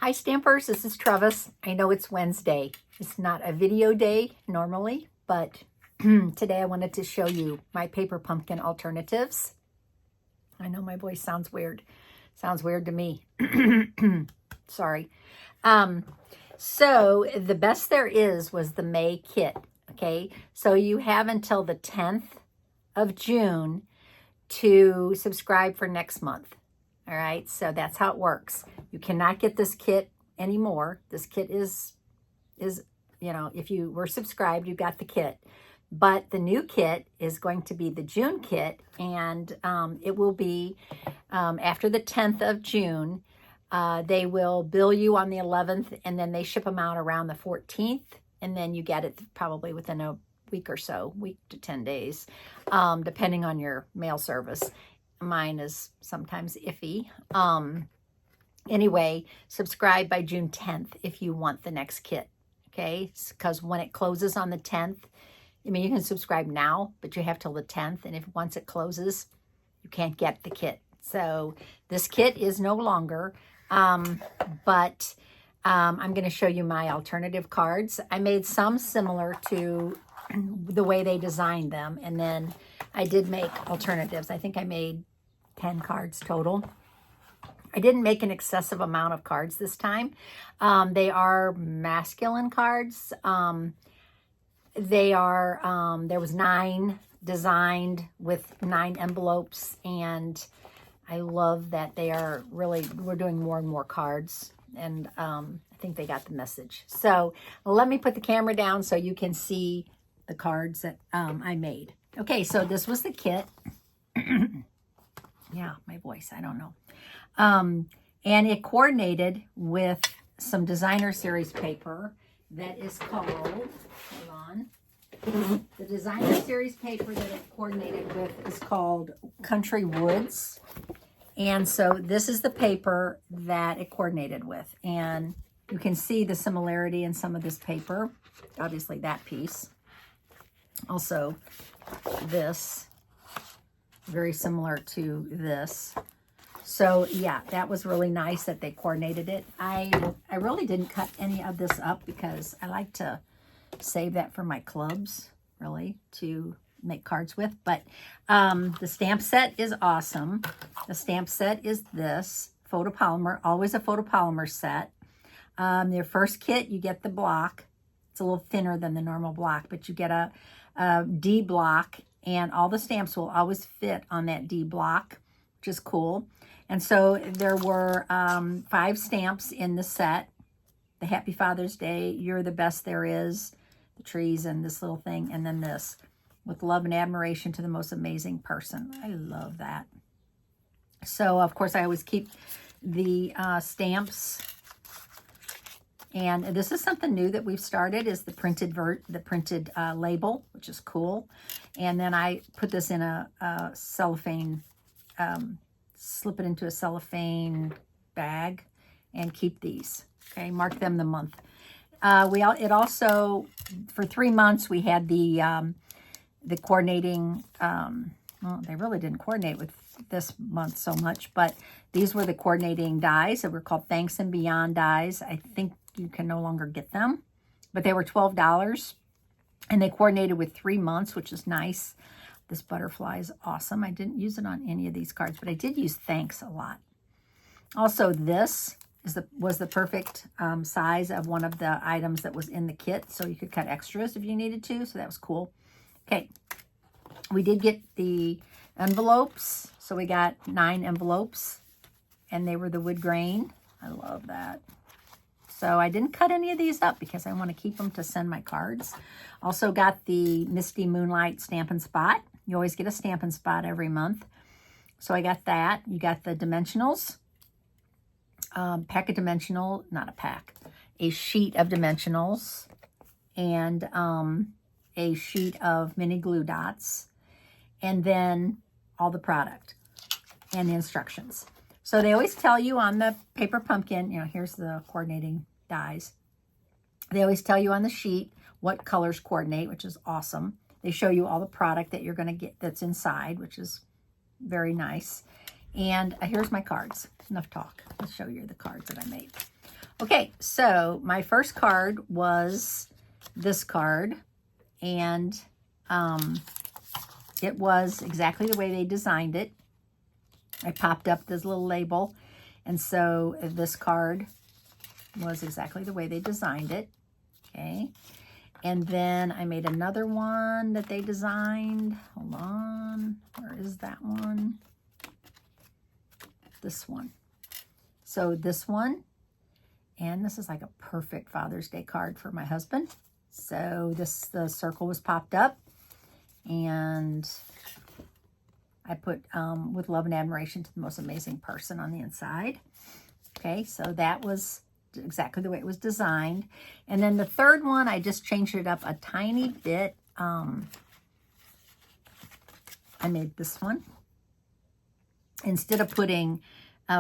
Hi Stampers, this is Trevis. I know it's Wednesday. It's not a video day normally, but today I wanted to show you my paper pumpkin alternatives. I know my voice sounds weird. Sounds weird to me. Sorry. So the best there is was the May kit. Okay, so you have until the 10th of June to subscribe for next month. All right, so that's how it works. You cannot get this kit anymore. This kit is you know, if you were subscribed, you got the kit. But the new kit is going to be the June kit, and it will be after the 10th of June. They will bill you on the 11th, and then they ship them out around the 14th, and then you get it probably within a week or so, week to 10 days, depending on your mail service. Mine is sometimes iffy. Anyway, subscribe by June 10th if you want the next kit, okay? Because when it closes on the 10th, I mean, you can subscribe now, but you have till the 10th, and if once it closes, you can't get the kit. So this kit is no longer, but I'm going to show you my alternative cards. I made some similar to the way they designed them, and then I did make alternatives. I think I made 10 cards total. I didn't make an excessive amount of cards this time. They are masculine cards. There was 9 designed with 9 envelopes, and I love that they are really, we're doing more and more cards, and I think they got the message. So let me put the camera down so you can see the cards that I made. Okay, so this was the kit. Yeah, my voice, I don't know. And it coordinated with some designer series paper that is called, hold on. The designer series paper that it coordinated with is called Country Woods. And so this is the paper that it coordinated with. And you can see the similarity in some of this paper. Obviously that piece. Also this, very similar to this. So yeah, that was really nice that they coordinated it. I really didn't cut any of this up because I like to save that for my clubs, really, to make cards with. But the stamp set is awesome. The stamp set is this photopolymer, always a photopolymer set. Your first kit, you get the block. It's a little thinner than the normal block, but you get a D block, and all the stamps will always fit on that D block, which is cool. And so there were 5 stamps in the set. The Happy Father's Day, You're the Best There Is, the trees, and this little thing, and then this, with love and admiration to the most amazing person. I love that. So, of course, I always keep the stamps. And this is something new that we've started, is the printed label, which is cool. And then I put this in a cellophane, slip it into a cellophane bag and keep these. Okay, mark them the month. It also, for 3 months, we had the coordinating, well, they really didn't coordinate with this month so much, but these were the coordinating dies that were called Thanks and Beyond dies. I think you can no longer get them, but they were $12, and they coordinated with 3 months, which is nice. This butterfly is awesome. I didn't use it on any of these cards, but I did use Thanks a lot. Also, this was the perfect size of one of the items that was in the kit, so you could cut extras if you needed to, so that was cool. Okay, we did get the envelopes, so we got 9 envelopes, and they were the wood grain. I love that. So I didn't cut any of these up because I want to keep them to send my cards. Also got the Misty Moonlight Stampin' Spot. You always get a Stampin' Spot every month. So I got that. You got the dimensionals. Pack of dimensional, not a pack, a sheet of dimensionals, and a sheet of mini glue dots, and then all the product and the instructions. So they always tell you on the paper pumpkin, you know, here's the coordinating dies. They always tell you on the sheet what colors coordinate, which is awesome. They show you all the product that you're going to get that's inside, which is very nice. And here's my cards. Enough talk. I'll show you the cards that I made. Okay, so my first card was this card, and it was exactly the way they designed it. I popped up this little label, and so this card was exactly the way they designed it. Okay, and then I made another one that they designed. Hold on, where is that one? This one. So this one, and this is like a perfect Father's Day card for my husband. So the circle was popped up, and I put with love and admiration to the most amazing person on the inside. Okay, so that was exactly the way it was designed. And then the third one, I just changed it up a tiny bit. I made this one. Instead of putting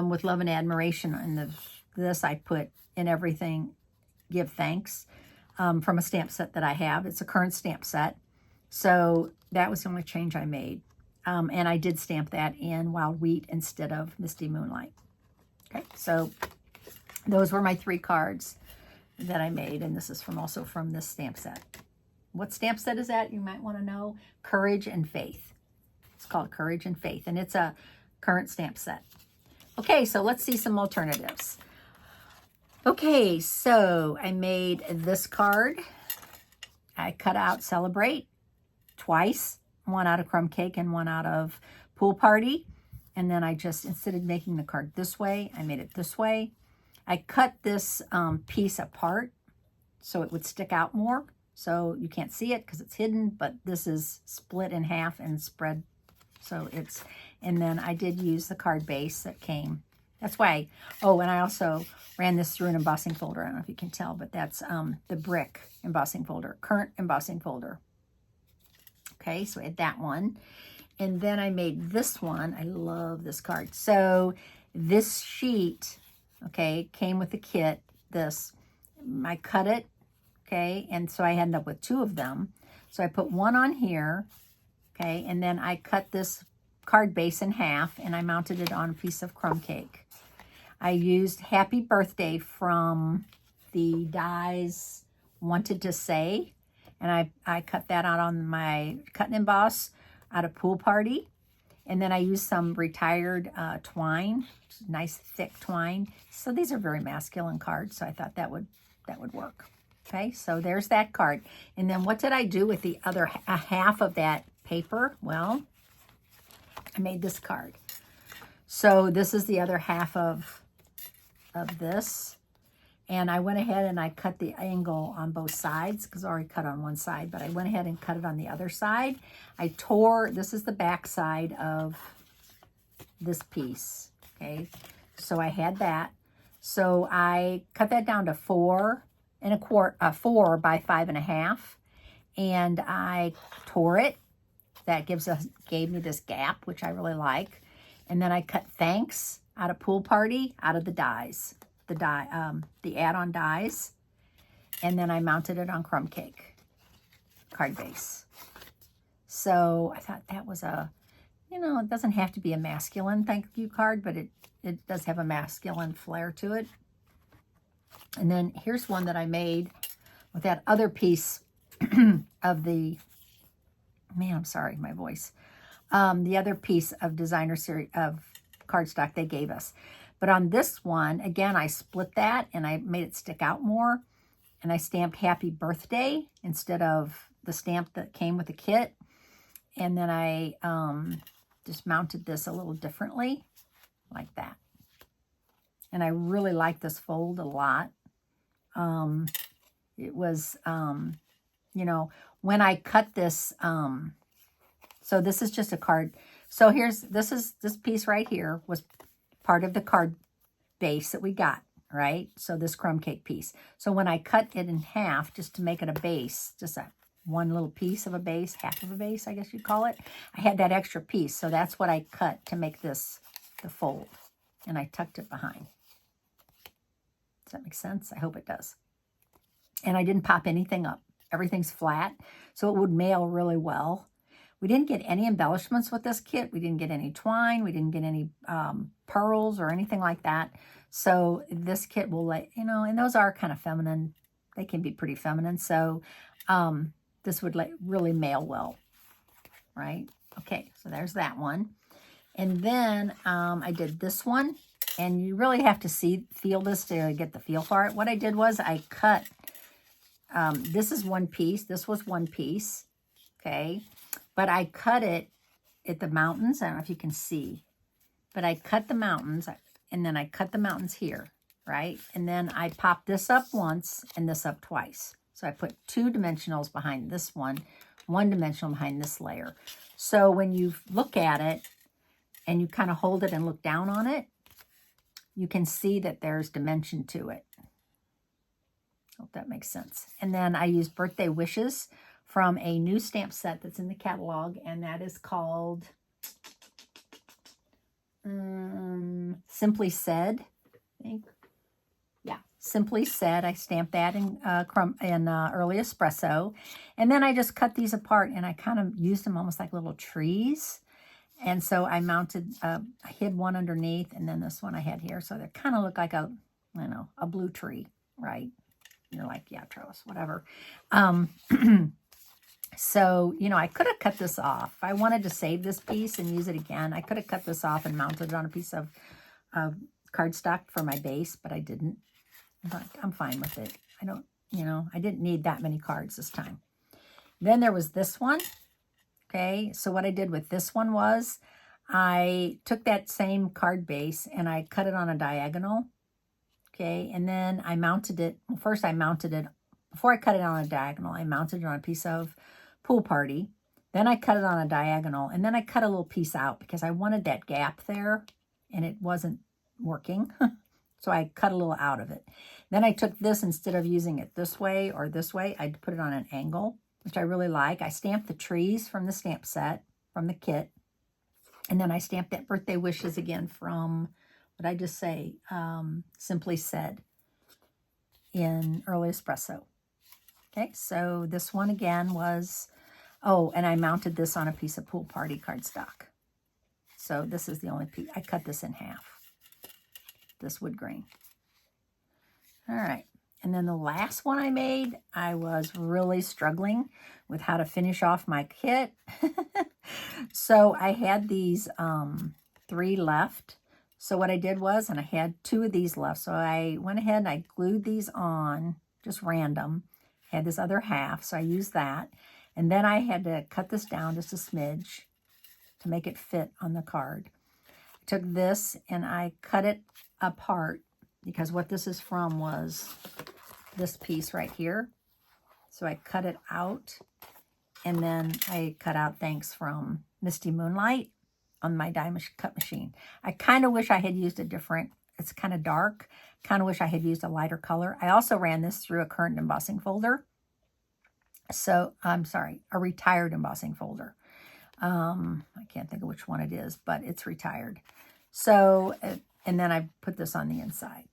with love and admiration in this, I put in everything, give thanks, from a stamp set that I have. It's a current stamp set. So that was the only change I made. And I did stamp that in Wild Wheat instead of Misty Moonlight. Okay, so those were my 3 cards that I made, and this is also from this stamp set. What stamp set is that? You might want to know. Courage and Faith. It's called Courage and Faith, and it's a current stamp set. Okay, so let's see some alternatives. Okay, so I made this card. I cut out Celebrate twice, one out of Crumb Cake and one out of Pool Party. And then I just, instead of making the card this way, I made it this way. I cut this piece apart so it would stick out more. So you can't see it because it's hidden, but this is split in half and spread. So it's, and then I did use the card base that came. That's why, oh, and I also ran this through an embossing folder. I don't know if you can tell, but that's the brick embossing folder, current embossing folder. Okay, so I had that one. And then I made this one. I love this card. So this sheet, okay, came with the kit. This, I cut it, okay, and so I ended up with 2 of them. So I put one on here, okay, and then I cut this card base in half, and I mounted it on a piece of crumb cake. I used Happy Birthday from the dies Wanted to Say, and I cut that out on my cut and emboss out of Pool Party. And then I used some retired twine, nice thick twine. So these are very masculine cards, so I thought that would work. Okay, so there's that card. And then what did I do with the other half of that paper? Well, I made this card. So this is the other half of this. And I went ahead and I cut the angle on both sides because I already cut on one side, but I went ahead and cut it on the other side. I tore, this is the back side of this piece, okay? So I had that. So I cut that down to 4 by 5.5, and I tore it. That gave me this gap, which I really like. And then I cut Thanks out of Pool Party, out of the dies. The add-on dies, and then I mounted it on Crumb Cake card base. So I thought that was it doesn't have to be a masculine thank you card, but it does have a masculine flair to it. And then here's one that I made with that other piece of the, man, I'm sorry, my voice. The other piece of designer series of cardstock they gave us. But on this one, again, I split that and I made it stick out more. And I stamped Happy Birthday instead of the stamp that came with the kit. And then I just mounted this a little differently, like that. And I really like this fold a lot. It was, when I cut this, so this is just a card. So this piece right here was part of the card base that we got, right? So this crumb cake piece. So when I cut it in half, just to make it a base, just one little piece of a base, half of a base, I guess you'd call it, I had that extra piece. So that's what I cut to make this the fold. And I tucked it behind. Does that make sense? I hope it does. And I didn't pop anything up. Everything's flat, so it would mail really well. We didn't get any embellishments with this kit. We didn't get any twine. We didn't get any pearls or anything like that. So this kit will let, you know, and those are kind of feminine. They can be pretty feminine. So this would really mail well, right? Okay, so there's that one. And then I did this one. And you really have to feel this to get the feel for it. What I did was I cut, this is one piece. This was one piece, okay? But I cut it at the mountains. I don't know if you can see. But I cut the mountains, and then I cut the mountains here, right? And then I popped this up once and this up twice. So I put 2 dimensionals behind this one dimensional behind this layer. So when you look at it and you kind of hold it and look down on it, you can see that there's dimension to it. Hope that makes sense. And then I used Birthday Wishes from a new stamp set that's in the catalog, and that is called Simply Said, I think. Yeah, Simply Said. I stamped that in Early Espresso. And then I just cut these apart, and I kind of used them almost like little trees. And so I mounted, I hid one underneath, and then this one I had here. So they kind of look like a, you know, a blue tree, right? You're like, yeah, Trevis, whatever. So, you know, I could have cut this off. If I wanted to save this piece and use it again, I could have cut this off and mounted it on a piece of cardstock for my base, but I didn't. But I'm fine with it. I don't, you know, I didn't need that many cards this time. Then there was this one. Okay, so what I did with this one was I took that same card base and I cut it on a diagonal. Okay, and then I mounted it. Well, first I mounted it, before I cut it on a diagonal, I mounted it on a piece of Pool Party. Then I cut it on a diagonal, and then I cut a little piece out because I wanted that gap there, and it wasn't working. So I cut a little out of it. Then I took this, instead of using it this way or this way, I put it on an angle, which I really like. I stamped the trees from the stamp set, from the kit. And then I stamped that Birthday Wishes again from, what did I just say? Simply Said in Early Espresso. Okay, so this one again was, oh, and I mounted this on a piece of Pool Party cardstock. So this is the only piece. I cut this in half, this wood grain. All right. And then the last one I made, I was really struggling with how to finish off my kit. So I had these 3 left. So what I did was, and I had 2 of these left. So I went ahead and I glued these on, just random. I had this other half, so I used that. And then I had to cut this down just a smidge to make it fit on the card. I took this and I cut it apart, because what this is from was this piece right here. So I cut it out, and then I cut out Thanks from Misty Moonlight on my die cut machine. I kind of wish I had used a different, it's kind of dark, kind of wish I had used a lighter color. I also ran this through a current embossing folder. So, I'm sorry, a retired embossing folder. I can't think of which one it is, but it's retired. So, and then I put this on the inside.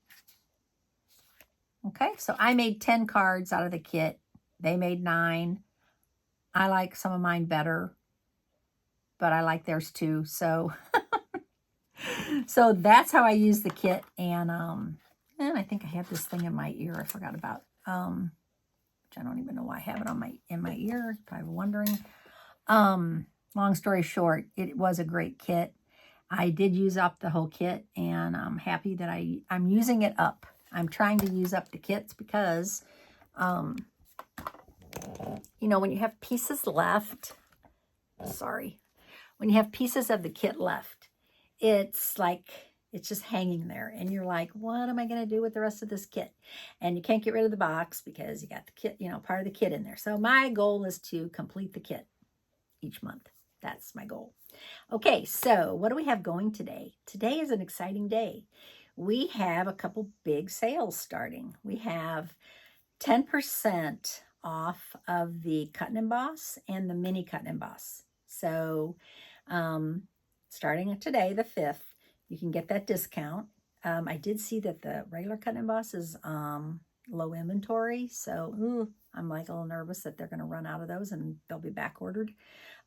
Okay, so I made 10 cards out of the kit. They made 9. I like some of mine better, but I like theirs too. So, so that's how I use the kit. And I think I have this thing in my ear I forgot about. Which I don't even know why I have it on in my ear. Probably wondering. Long story short, it was a great kit. I did use up the whole kit, and I'm happy that I'm using it up. I'm trying to use up the kits because, you know, when you have pieces left, when you have pieces of the kit left, it's like, it's just hanging there. And you're like, what am I going to do with the rest of this kit? And you can't get rid of the box because you got the kit, you know, part of the kit in there. So my goal is to complete the kit each month. That's my goal. Okay, so what do we have going today? Today is an exciting day. We have a couple big sales starting. We have 10% off of the Cut and Emboss and the Mini Cut and Emboss. So starting today, the 5th, you can get that discount. I did see that the regular Cut and Emboss is low inventory. So I'm like a little nervous that they're going to run out of those and they'll be back ordered.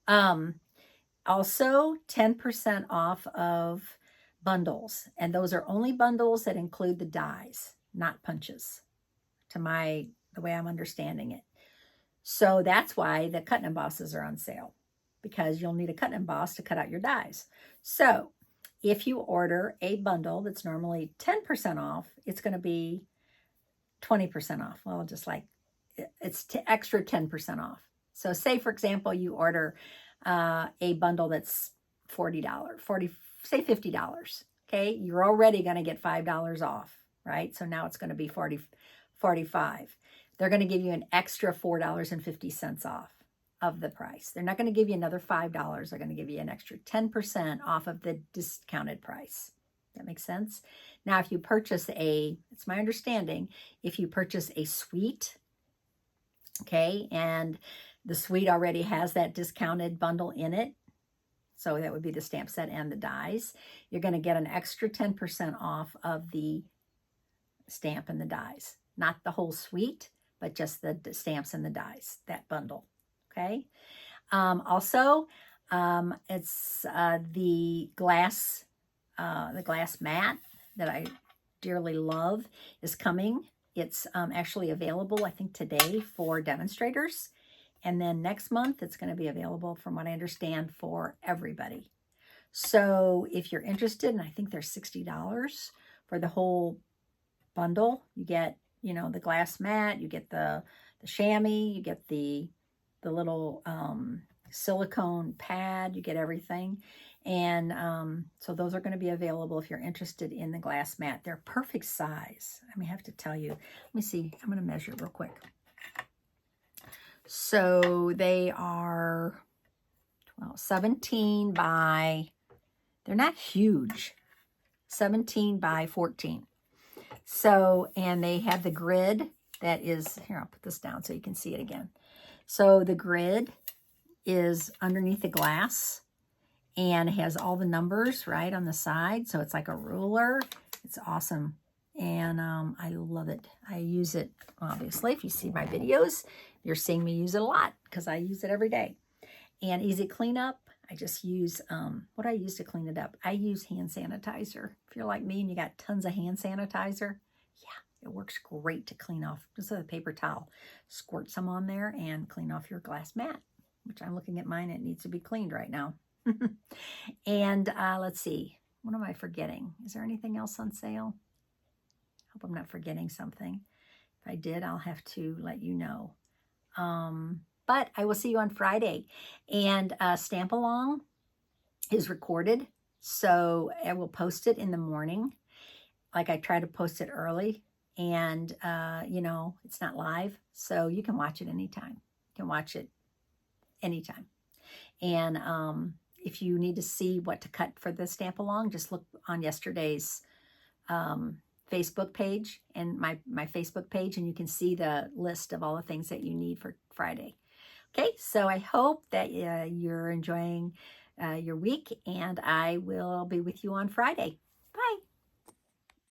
Also, 10% off of bundles. And those are only bundles that include the dies, not punches, the way I'm understanding it. So that's why the cut and embosses are on sale, because you'll need a cut and emboss to cut out your dies. So if you order a bundle that's normally 10% off, it's going to be 20% off. Well, just like it's extra 10% off. So say, for example, you order a bundle that's $40, say $50. Okay, you're already going to get $5 off, right? So now it's going to be $45. They're going to give you an extra $4.50 off of the price. They're not going to give you another $5. They're going to give you an extra 10% off of the discounted price. That makes sense? Now, if you purchase it's my understanding, if you purchase a suite, okay, and the suite already has that discounted bundle in it, so that would be the stamp set and the dies, you're going to get an extra 10% off of the stamp and the dies. Not the whole suite, but just the stamps and the dies, that bundle, okay? Also, it's the glass mat that I dearly love is coming. It's actually available, I think, today for demonstrators. And then next month, it's going to be available, from what I understand, for everybody. So if you're interested, and I think they're $60 for the whole bundle, you get, the glass mat, you get the chamois, you get the little silicone pad, you get everything. And so those are going to be available if you're interested in the glass mat. They're perfect size. I have to tell you. Let me see. I'm going to measure real quick. So they are 17 by, they're not huge, 17 by 14. So, and they have the grid that is, here, I'll put this down so you can see it again. So the grid is underneath the glass and has all the numbers right on the side. So it's like a ruler. It's awesome. And I love it. I use it, obviously, if you see my videos, you're seeing me use it a lot because I use it every day. And easy cleanup. I just use, what do I use to clean it up? I use hand sanitizer. If you're like me and you got tons of hand sanitizer, yeah, it works great to clean off. Just with a paper towel, squirt some on there and clean off your glass mat, which I'm looking at mine. It needs to be cleaned right now. And let's see, what am I forgetting? Is there anything else on sale? Hope I'm not forgetting something. If I did, I'll have to let you know. But I will see you on Friday. And Stamp Along is recorded, so I will post it in the morning. Like, I try to post it early, and it's not live, so you can watch it anytime. You can watch it anytime. And if you need to see what to cut for the Stamp Along, just look on yesterday's Facebook page and my Facebook page, and you can see the list of all the things that you need for Friday. Okay, so I hope that you're enjoying your week, and I will be with you on Friday.